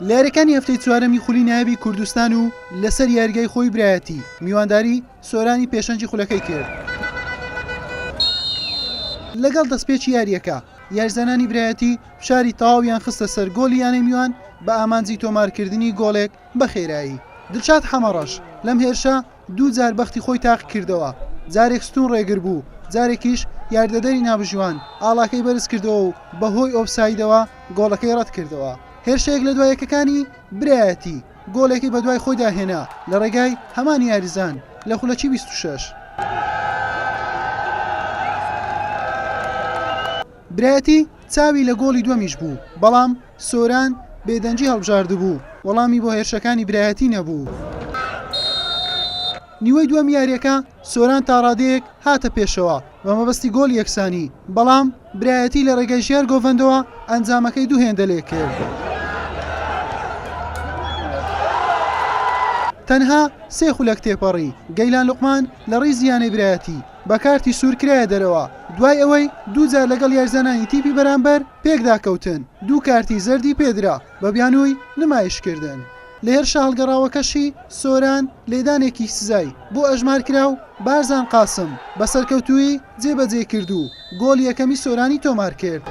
لارەکانی هەفتەی چوارەمی خولی نایەبی کوردستان و لەسەر یاریگای خۆی برایەتی میوانداری سۆرانی پێشەنجی خولەکەی کرد. لەگەڵ دەستپێکی یاریەکە یاریزانانی برایەتی فشاری تەواویان خستە سەر گۆلی یانەی میوان بە ئامانجی تۆمارکردنی گۆڵێک بە خێرایی. دڵشاد حەمەڕەش لەم هێرشە دوو جار بەختی خۆی تاق کردەوە، جارێک ستون ڕێگر بوو، جارێکیش یاردەدەری نابژوان ئاڵاکەی بەرز کردەوە و بەهۆی ئۆفسایدەوە گۆڵەکەی ڕەت کردەوە. هێرشەیەک لە دوایەکەکانی برایەتی گۆڵێکی بە دوای خۆیدا هێنا لە ڕێگای هەمان یاریزان لە خولەکی 26. برایەتی چاوی لە گۆڵی دووەمیش بوو، بەڵام سۆران بێدەنجی هەڵبژاردبوو، وەڵامی بۆ هێرشەکانی برایەتی نەبوو. نیوەی دووەم یاریەکە سۆران تا ڕادەیەک هاتە پێشەوە بە مەبەستی گۆڵ یەکسانی، بەڵام برایەتی لە ڕێگای ژیار گۆڤەندەوە ئەنجامەکەی دوو هێندە لێ کرد. تەنها سێ خولەک تێپەڕی. گەیلان لوقمان لە ڕێی زیانەی برایەتی بە کارتی سوورکرایە دەرەوە، دوای ئەوەی دووجار لەگەڵ یاریزانانی تیپی بەرامبەر پێکداکەوتن، دوو کارتی زەردی پێدرا بە بیانووی نمایشکردن. لە هێرشە هەڵگەڕاوەکەشی سۆران لێدانێکی سزای بۆ ئەژمارکرا و بارزان قاسم بە سەرکەوتووی جێبەجێ کرد و گۆڵی یەکەمی سۆرانی تۆمار کرد.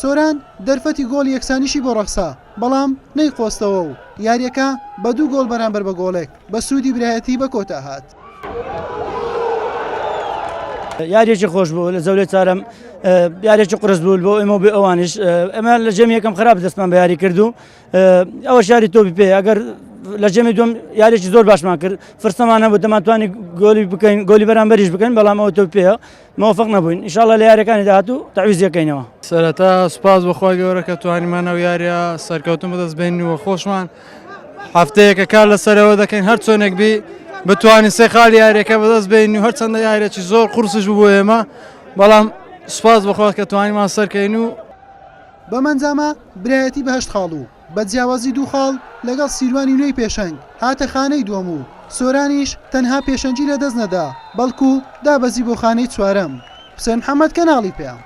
سۆران دەرفەتی گۆڵ یەکسانیشی بۆ ڕەخسا، بەڵام نەیخۆستەوە و یاریەکە بە دوو گۆڵ بەرامبەر بە گۆڵێک بە سوودی برایەتی بە کۆتا هات. یاریێکی خۆش بوو لە زەولێ چارەم، یاریێکی قرس بوو بۆ ئێمە بێ ئەوانش ئەمە لە جەمی یەکەم خراپ دەستمان بە یاری کرد و ئەوە شاری تۆپی پێ ئەگەر لە جەمی دوم یاریێکی زۆر باشمان کرد، فرسەمان نەبوو دەماتوانی گۆلی بکەین، گۆلی بەرامبەریش بکەین، بەڵام ئەوە تۆپی پێە مەوەفەق نەبووین. ئینشاڵڵا لە یاریەکانی داهاتوو تەعویز یەکەینەوە. سەرەتا سوپاس بەخوای گەورە کە توانیمانە و یاریە سەرکەوتن بەدەستبێنینەوە خۆشمان هەفتەیەکە کار لەسەرەوە دەکەین، هەر چۆنێک بی بتوانین سێ خاڵ یاریەکە بەدەست بێنین و هەرچەندە یاریێکی زۆر قورسش بوو بۆ ئێمە، بەڵام سوپاس بەخوا کە توانیمان سەرکەین و بەمەنجامە برایەتی بەهەشت خاڵ و بە جیاوازی دوو خاڵ لەگەڵ سیروانی نوێی پێشەنگ هاتە خانەی دووەم و سۆرانیش تەنها پێشەنجی لە دەست نەدا، بەڵکو دابەزی بۆ خانەی چوارەم. حوسێن محەممەد کەناڵی پێیان.